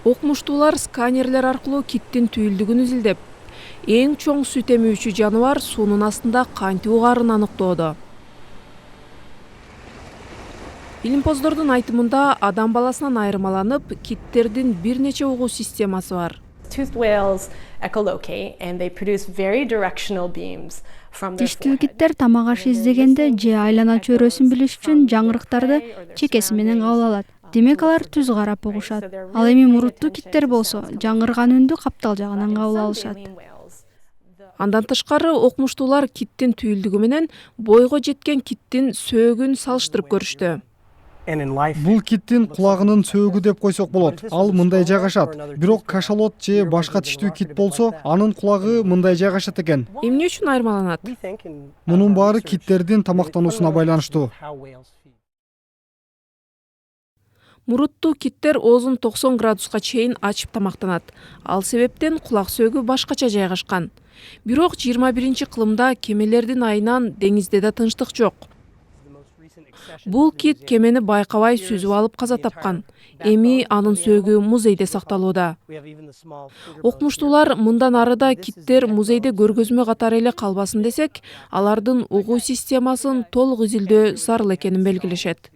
Окумуштуулар сканерлер аркылуу киттин түйүлдүгүн изилдеп, эң чоң сүт эмүүчү жаныбар суунун астында кантип угаарын аныктоодо. Илимпоздордун айтымында адам баласынан айырмаланып, киттердин бир нече угуу системасы бар. Toothed whales echolocate and they produce very directional beams from their Тиштүү forehead. киттер тамак аш издегенде же айлана чөйрөсүн билиш үчүн жаңырыктарды чекеси менен кабыл алат. Демек алар түз карап угушат. Ал эми муруттуу киттер болсо жаңырган үндү каптал жагынан кабыл алышат. Андан тышкары окумуштуулар киттин түйүлдүгү менен бойго жеткен киттин сөөгүн салыштырып көрүштү. Бул киттин кулагынын сөөгү деп койсок болот. Ал мындай жайгашат. Бирок кашалот же башка тиштүү кит болсо, анын кулагы мындай жайгашат экен. Эмне үчүн айырмаланат? Мунун баары киттердин тамактануусуна байланыштуу. Муруттуу киттер оозун 90 градуска чейин ачып тамактанат. Ал себептен кулак сөөгү башкача жайгашкан. Бирок 21-кылымда кемелердин айынан деңизде да тынчтык жок. Бул кит кемени байкабай сүзүп алып каза тапкан. Эми анын сөөгү музейде сакталууда. Окумуштуулар мындан ары да киттер музейде көргөзмө катары эле калбасын десек, алардын угуу системасын толук изилдөө зарыл экенин белгилешет.